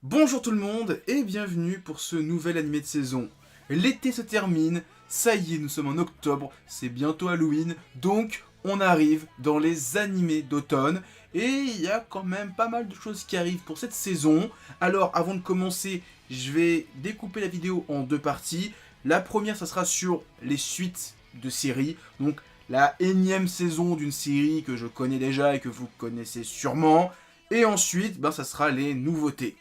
Bonjour tout le monde et bienvenue pour ce nouvel animé de saison. L'été se termine, ça y est, nous sommes en octobre, c'est bientôt Halloween, donc on arrive dans les animés d'automne et il y a quand même pas mal de choses qui arrivent pour cette saison. Alors avant de commencer, je vais découper la vidéo en deux parties. La première, ça sera sur les suites de séries, donc la énième saison d'une série que je connais déjà et que vous connaissez sûrement. Et ensuite, ça sera les nouveautés.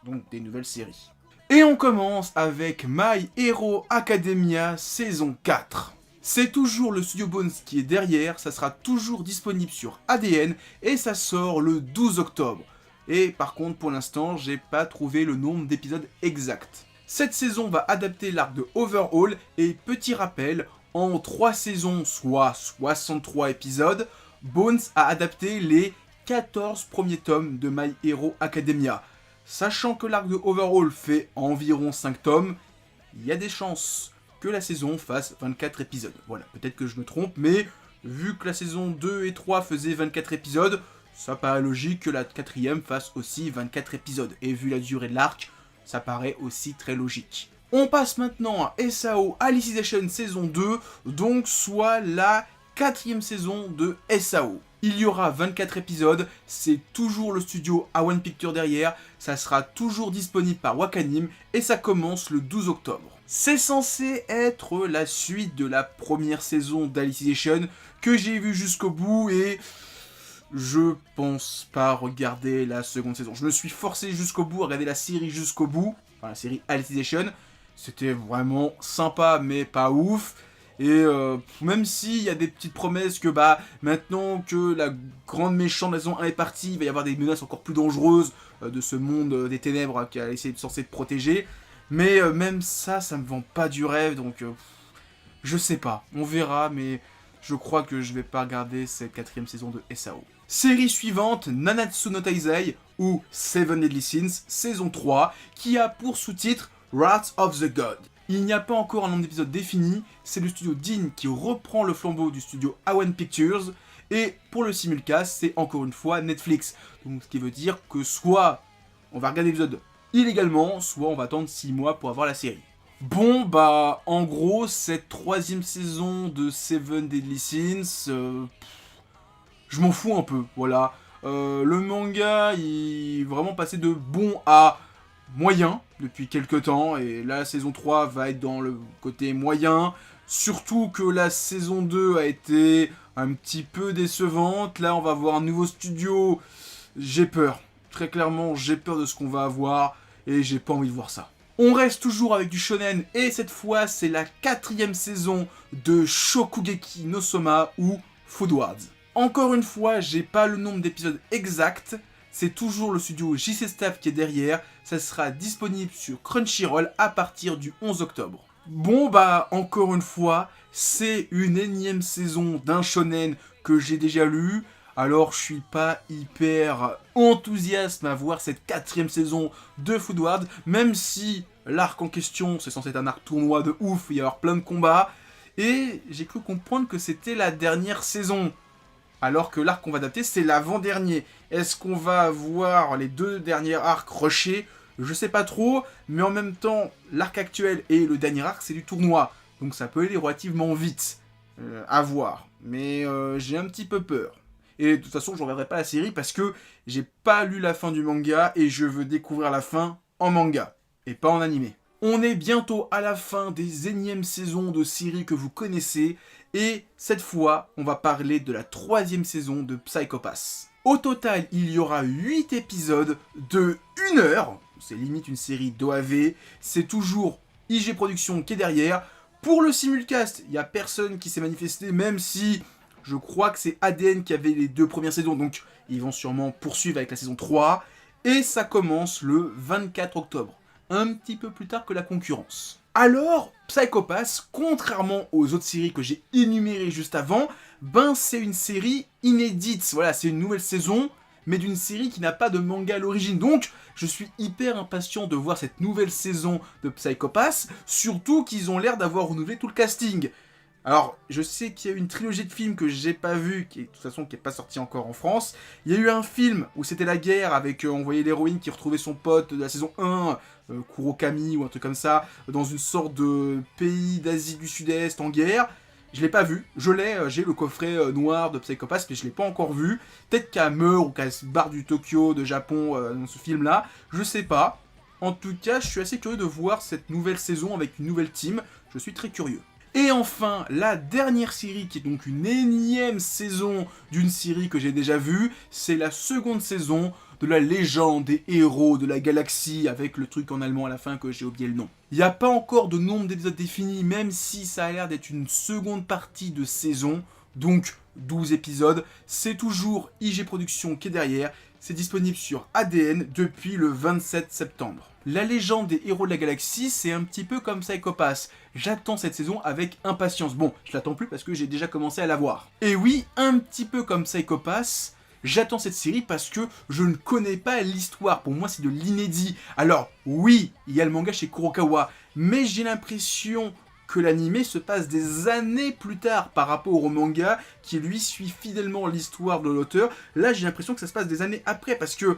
Donc des nouvelles séries. Et on commence avec My Hero Academia saison 4. C'est toujours le studio Bones qui est derrière, ça sera toujours disponible sur ADN et ça sort le 12 octobre. Et par contre, pour l'instant, j'ai pas trouvé le nombre d'épisodes exact. Cette saison va adapter l'arc de Overhaul et petit rappel, en 3 saisons, soit 63 épisodes, Bones a adapté les 14 premiers tomes de My Hero Academia. Sachant que l'arc de Overhaul fait environ 5 tomes, il y a des chances que la saison fasse 24 épisodes. Voilà, peut-être que je me trompe, mais vu que la saison 2 et 3 faisaient 24 épisodes, ça paraît logique que la quatrième fasse aussi 24 épisodes. Et vu la durée de l'arc, ça paraît aussi très logique. On passe maintenant à SAO Alicization saison 2, donc soit la 4ème saison de SAO. Il y aura 24 épisodes, c'est toujours le studio A1 Pictures derrière, ça sera toujours disponible par Wakanim et ça commence le 12 octobre. C'est censé être la suite de la première saison d'Alicization que j'ai vu jusqu'au bout et je pense pas regarder la seconde saison. Je me suis forcé jusqu'au bout à regarder la série jusqu'au bout, enfin la série Alicization. C'était vraiment sympa mais pas ouf. Et même s'il y a des petites promesses que maintenant que la grande méchante de la saison 1 est partie, il va y avoir des menaces encore plus dangereuses de ce monde des ténèbres qui a essayé censé te protéger. Mais même ça, ça me vend pas du rêve, donc je sais pas, on verra, mais je crois que je vais pas regarder cette 4ème saison de SAO. Série suivante, Nanatsu no Taizai, ou Seven Deadly Sins, saison 3, qui a pour sous-titre Wrath of the God. Il n'y a pas encore un nombre d'épisodes défini, c'est le studio Dean qui reprend le flambeau du studio A1 Pictures, et pour le simulcast, c'est encore une fois Netflix. Donc ce qui veut dire que soit on va regarder l'épisode illégalement, soit on va attendre 6 mois pour avoir la série. Bon en gros, cette 3ème saison de Seven Deadly Sins, je m'en fous un peu, voilà. Le manga, il est vraiment passé de bon à moyen depuis quelques temps, et là la saison 3 va être dans le côté moyen, surtout que la saison 2 a été un petit peu décevante. Là on va voir un nouveau studio, j'ai peur, très clairement j'ai peur de ce qu'on va avoir, et j'ai pas envie de voir ça. On reste toujours avec du shonen, et cette fois c'est la 4ème saison de Shokugeki no Soma, ou Food Wars. Encore une fois, j'ai pas le nombre d'épisodes exact, c'est toujours le studio JC Staff qui est derrière, ça sera disponible sur Crunchyroll à partir du 11 octobre. Bon encore une fois, c'est une énième saison d'un shonen que j'ai déjà lu, alors je suis pas hyper enthousiaste à voir cette 4ème saison de Food Wars, même si l'arc en question, c'est censé être un arc tournoi de ouf, il va y avoir plein de combats, et j'ai cru comprendre que c'était la dernière saison. Alors que l'arc qu'on va adapter, c'est l'avant-dernier. Est-ce qu'on va avoir les 2 derniers arcs rushés? Je sais pas trop, mais en même temps, l'arc actuel et le dernier arc, c'est du tournoi. Donc ça peut aller relativement vite à voir. Mais j'ai un petit peu peur. Et de toute façon, je ne regarderai pas la série parce que j'ai pas lu la fin du manga et je veux découvrir la fin en manga et pas en animé. On est bientôt à la fin des énièmes saisons de séries que vous connaissez, et cette fois, on va parler de la 3ème saison de Psycho Pass. Au total, il y aura 8 épisodes de 1 heure, c'est limite une série d'OAV, c'est toujours IG Productions qui est derrière. Pour le simulcast, il n'y a personne qui s'est manifesté, même si je crois que c'est ADN qui avait les 2 premières saisons, donc ils vont sûrement poursuivre avec la saison 3, et ça commence le 24 octobre. Un petit peu plus tard que la concurrence. Alors, Psycho Pass, contrairement aux autres séries que j'ai énumérées juste avant, c'est une série inédite. Voilà, c'est une nouvelle saison, mais d'une série qui n'a pas de manga à l'origine. Donc, je suis hyper impatient de voir cette nouvelle saison de Psycho Pass, surtout qu'ils ont l'air d'avoir renouvelé tout le casting. Alors, je sais qu'il y a eu une trilogie de films que j'ai pas vu, qui est de toute façon qui est pas sorti encore en France. Il y a eu un film où c'était la guerre avec, on voyait l'héroïne qui retrouvait son pote de la saison 1, Kurokami ou un truc comme ça, dans une sorte de pays d'Asie du Sud-Est en guerre. Je l'ai pas vu, j'ai le coffret noir de Psycho-Pass, mais je l'ai pas encore vu. Peut-être qu'elle meurt ou qu'elle se barre du Tokyo, de Japon dans ce film-là, je sais pas. En tout cas, je suis assez curieux de voir cette nouvelle saison avec une nouvelle team, je suis très curieux. Et enfin, la dernière série, qui est donc une énième saison d'une série que j'ai déjà vue, c'est la seconde saison de la légende des héros de la galaxie, avec le truc en allemand à la fin que j'ai oublié le nom. Il n'y a pas encore de nombre d'épisodes définis, même si ça a l'air d'être une seconde partie de saison, donc 12 épisodes. C'est toujours IG Productions qui est derrière, c'est disponible sur ADN depuis le 27 septembre. La légende des héros de la galaxie, c'est un petit peu comme Psycho-Pass. J'attends cette saison avec impatience. Bon, je l'attends plus parce que j'ai déjà commencé à la voir. Et oui, un petit peu comme Psycho-Pass, j'attends cette série parce que je ne connais pas l'histoire. Pour moi, c'est de l'inédit. Alors, oui, il y a le manga chez Kurokawa, mais j'ai l'impression que l'anime se passe des années plus tard par rapport au manga qui lui suit fidèlement l'histoire de l'auteur. Là, j'ai l'impression que ça se passe des années après parce que,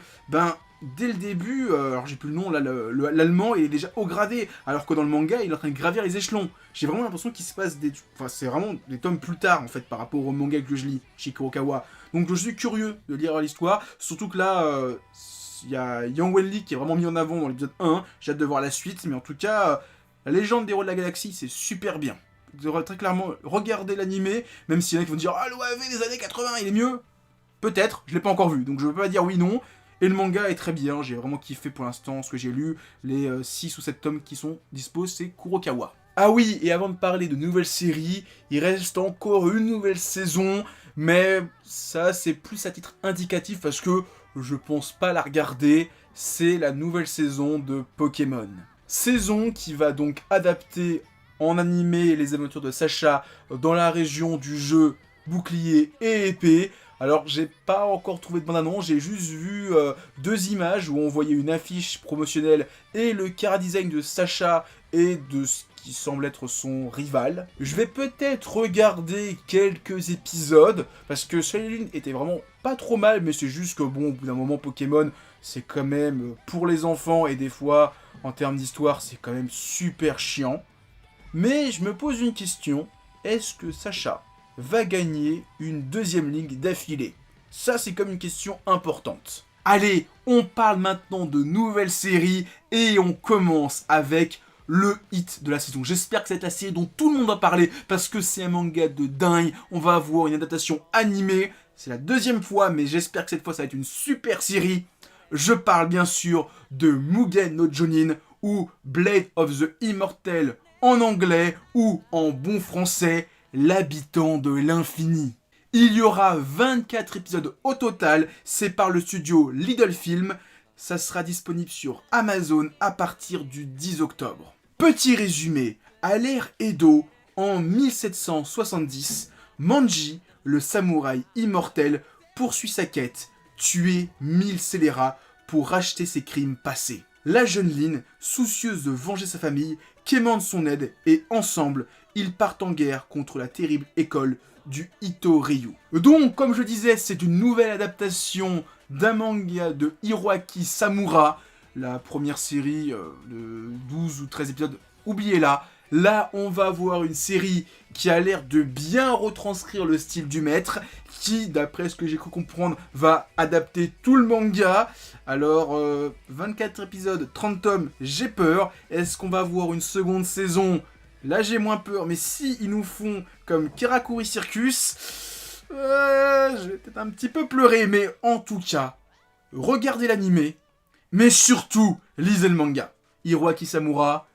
dès le début, alors j'ai plus le nom, là, l'allemand il est déjà haut gradé, alors que dans le manga il est en train de gravir les échelons. J'ai vraiment l'impression qu'il se passe des... Enfin, c'est vraiment des tomes plus tard en fait par rapport au manga que je lis chez Kurokawa. Donc je suis curieux de lire l'histoire, surtout que là, il y a Yang Wenli qui est vraiment mis en avant dans l'épisode 1, j'ai hâte de voir la suite, mais en tout cas, la légende des héros de la galaxie c'est super bien. Vous devrez très clairement regarder l'animé, même s'il y en a qui vont dire « Ah, l'OAV des années 80, il est mieux !» Peut-être, je l'ai pas encore vu, donc je veux pas dire oui non. Et le manga est très bien, j'ai vraiment kiffé pour l'instant ce que j'ai lu. Les 6 ou 7 tomes qui sont dispo, c'est Kurokawa. Ah oui, et avant de parler de nouvelles séries, il reste encore une nouvelle saison, mais ça c'est plus à titre indicatif parce que je pense pas la regarder. C'est la nouvelle saison de Pokémon. Saison qui va donc adapter en animé les aventures de Sacha dans la région du jeu bouclier et épée. Alors j'ai pas encore trouvé de bande-annonce, j'ai juste vu 2 images où on voyait une affiche promotionnelle et le chara-design de Sacha et de ce qui semble être son rival. Je vais peut-être regarder quelques épisodes, parce que Soleil était vraiment pas trop mal, mais c'est juste que bon, au bout d'un moment Pokémon, c'est quand même pour les enfants, et des fois, en termes d'histoire, c'est quand même super chiant. Mais je me pose une question, est-ce que Sacha va gagner une deuxième ligue d'affilée? Ça, c'est comme une question importante. Allez, on parle maintenant de nouvelles séries et on commence avec le hit de la saison. J'espère que c'est la série dont tout le monde va parler parce que c'est un manga de dingue. On va avoir une adaptation animée. C'est la deuxième fois, mais j'espère que cette fois, ça va être une super série. Je parle bien sûr de Mugen no Jonin ou Blade of the Immortal en anglais ou en bon français, l'habitant de l'infini. Il y aura 24 épisodes au total, c'est par le studio Lidl Film. Ça sera disponible sur Amazon à partir du 10 octobre. Petit résumé, à l'ère Edo, en 1770, Manji, le samouraï immortel, poursuit sa quête, tuer 1000 scélérats pour racheter ses crimes passés. La jeune Lin, soucieuse de venger sa famille, quémande son aide et ensemble, ils partent en guerre contre la terrible école du Ito-Ryu. Donc, comme je disais, c'est une nouvelle adaptation d'un manga de Hiroaki Samura, la première série de 12 ou 13 épisodes, oubliez-la. Là, on va avoir une série qui a l'air de bien retranscrire le style du maître, qui, d'après ce que j'ai cru comprendre, va adapter tout le manga. Alors, 24 épisodes, 30 tomes, j'ai peur. Est-ce qu'on va avoir une seconde saison ? Là, j'ai moins peur, mais si ils nous font comme Karakuri Circus, je vais peut-être un petit peu pleurer, mais en tout cas, regardez l'animé, mais surtout, lisez le manga. Hiroaki Samura,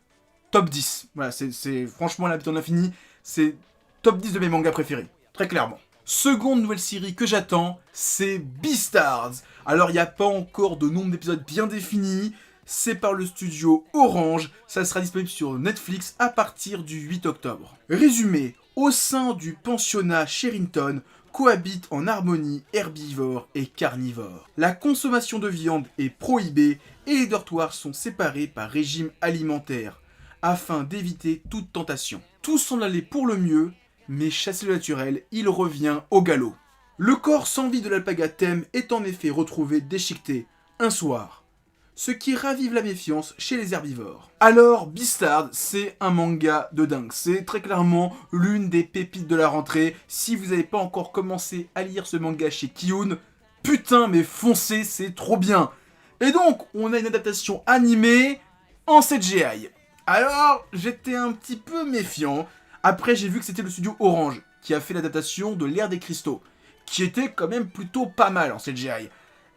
top 10. Voilà, c'est franchement l'habitant de l'infini, c'est top 10 de mes mangas préférés, très clairement. Seconde nouvelle série que j'attends, c'est Beastars. Alors, il n'y a pas encore de nombre d'épisodes bien définis, c'est par le studio Orange, ça sera disponible sur Netflix à partir du 8 octobre. Résumé, au sein du pensionnat Sherrington, cohabitent en harmonie herbivores et carnivores. La consommation de viande est prohibée et les dortoirs sont séparés par régime alimentaire, afin d'éviter toute tentation. Tout semble aller pour le mieux, mais chassé le naturel, il revient au galop. Le corps sans vie de l'alpaga Thème est en effet retrouvé déchiqueté un soir, ce qui ravive la méfiance chez les herbivores. Alors, Beastars, c'est un manga de dingue. C'est très clairement l'une des pépites de la rentrée. Si vous n'avez pas encore commencé à lire ce manga chez Kiyun, putain mais foncez, c'est trop bien. Et donc, on a une adaptation animée en CGI. Alors, j'étais un petit peu méfiant. Après, j'ai vu que c'était le studio Orange qui a fait l'adaptation de l'Ère des Cristaux, qui était quand même plutôt pas mal en CGI.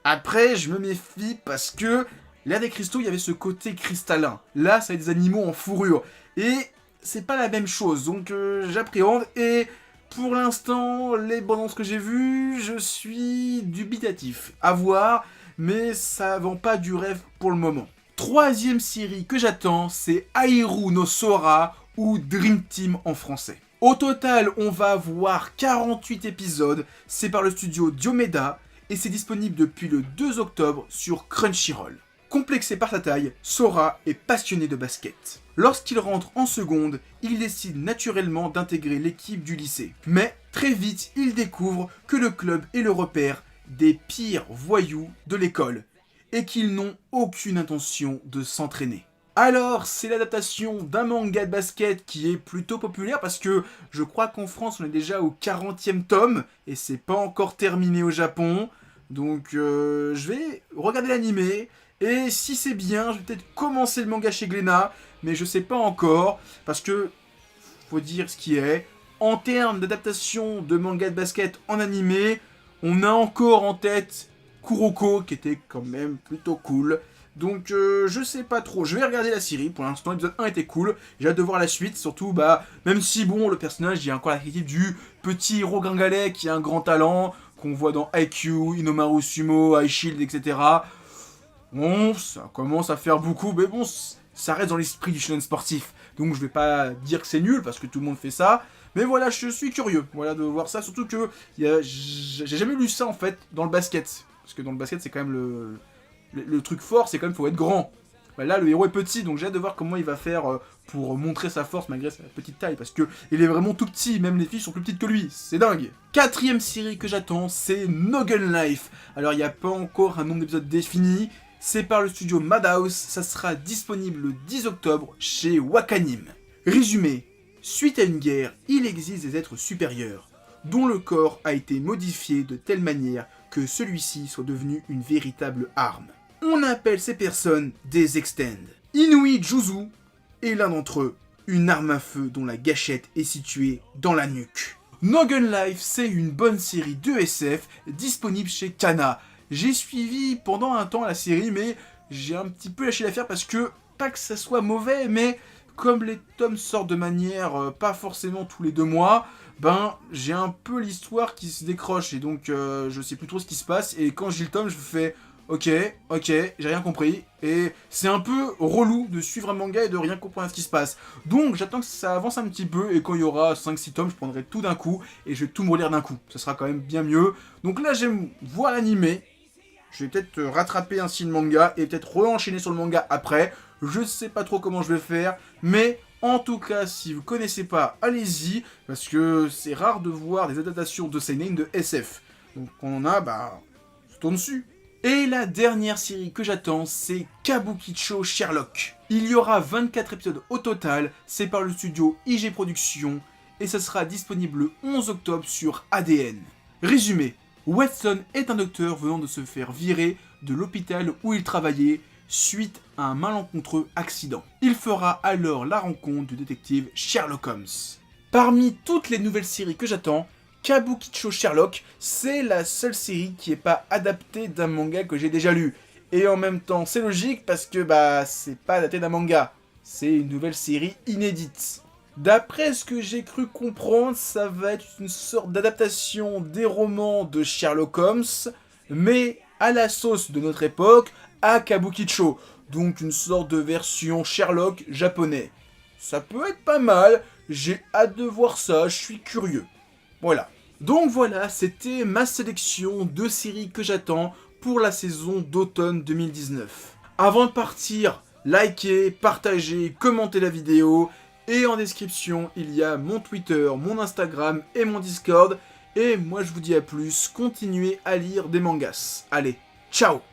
Après, je me méfie parce que l'Ère des Cristaux, il y avait ce côté cristallin. Là, ça a des animaux en fourrure. Et c'est pas la même chose, donc j'appréhende. Et pour l'instant, les bandes annonces que j'ai vues, je suis dubitatif. À voir, mais ça vend pas du rêve pour le moment. Troisième série que j'attends, c'est Airu no Sora ou Dream Team en français. Au total, on va avoir 48 épisodes, c'est par le studio Diomeda, et c'est disponible depuis le 2 octobre sur Crunchyroll. Complexé par sa taille, Sora est passionné de basket. Lorsqu'il rentre en seconde, il décide naturellement d'intégrer l'équipe du lycée. Mais très vite, il découvre que le club est le repère des pires voyous de l'école et qu'ils n'ont aucune intention de s'entraîner. Alors, c'est l'adaptation d'un manga de basket qui est plutôt populaire parce que je crois qu'en France, on est déjà au 40e tome et c'est pas encore terminé au Japon. Donc, je vais regarder l'animé et si c'est bien, je vais peut-être commencer le manga chez Glénat, mais je sais pas encore parce que, faut dire ce qui est, en termes d'adaptation de manga de basket en animé, on a encore en tête Kuroko qui était quand même plutôt cool. Donc je sais pas trop, je vais regarder la série, pour l'instant l'épisode 1 était cool, j'ai hâte de voir la suite, surtout même si bon le personnage il y a encore la critique du petit héros gringalet qui a un grand talent, qu'on voit dans Haikyuu, Inomaru Sumo, High Shield, etc. Bon, ça commence à faire beaucoup, mais bon, ça reste dans l'esprit du shonen sportif, donc je vais pas dire que c'est nul parce que tout le monde fait ça, mais voilà, je suis curieux, voilà, de voir ça, surtout que j'ai jamais lu ça en fait dans le basket, parce que dans le basket c'est quand même le truc fort, c'est quand même faut être grand. Bah là, le héros est petit, donc j'ai hâte de voir comment il va faire pour montrer sa force malgré sa petite taille, parce que il est vraiment tout petit, même les filles sont plus petites que lui, c'est dingue. Quatrième série que j'attends, c'est No Gun Life. Alors il n'y a pas encore un nombre d'épisodes défini, c'est par le studio Madhouse, ça sera disponible le 10 octobre chez Wakanim. Résumé, suite à une guerre, il existe des êtres supérieurs, dont le corps a été modifié de telle manière que celui-ci soit devenu une véritable arme. On appelle ces personnes des Extend. Inui Juzu est l'un d'entre eux, une arme à feu dont la gâchette est située dans la nuque. No Gun Life, c'est une bonne série de SF disponible chez Kana. J'ai suivi pendant un temps la série, mais j'ai un petit peu lâché l'affaire parce que, pas que ça soit mauvais, mais comme les tomes sortent de manière pas forcément tous les 2 mois, j'ai un peu l'histoire qui se décroche et donc je sais plus trop ce qui se passe et quand j'ai le tome je fais ok, j'ai rien compris et c'est un peu relou de suivre un manga et de rien comprendre à ce qui se passe. Donc j'attends que ça avance un petit peu et quand il y aura 5-6 tomes je prendrai tout d'un coup et je vais tout me relire d'un coup. Ça sera quand même bien mieux. Donc là j'aime voir l'animé. Je vais peut-être rattraper ainsi le manga et peut-être re-enchaîner sur le manga après. Je sais pas trop comment je vais faire, mais en tout cas, si vous connaissez pas, allez-y, parce que c'est rare de voir des adaptations de seinen de SF. Donc quand on en a, je tourne dessus. Et la dernière série que j'attends, c'est Kabukicho Sherlock. Il y aura 24 épisodes au total, c'est par le studio IG Productions, et ça sera disponible le 11 octobre sur ADN. Résumé, Watson est un docteur venant de se faire virer de l'hôpital où il travaillait suite à un malencontreux accident. Il fera alors la rencontre du détective Sherlock Holmes. Parmi toutes les nouvelles séries que j'attends, Kabukicho Sherlock, c'est la seule série qui n'est pas adaptée d'un manga que j'ai déjà lu. Et en même temps, c'est logique parce que c'est pas adapté d'un manga. C'est une nouvelle série inédite. D'après ce que j'ai cru comprendre, ça va être une sorte d'adaptation des romans de Sherlock Holmes, mais à la sauce de notre époque, à Kabukicho. Donc une sorte de version Sherlock japonais. Ça peut être pas mal, j'ai hâte de voir ça, je suis curieux. Voilà. Donc voilà, c'était ma sélection de séries que j'attends pour la saison d'automne 2019. Avant de partir, likez, partagez, commentez la vidéo. Et en description, il y a mon Twitter, mon Instagram et mon Discord. Et moi je vous dis à plus, continuez à lire des mangas. Allez, ciao!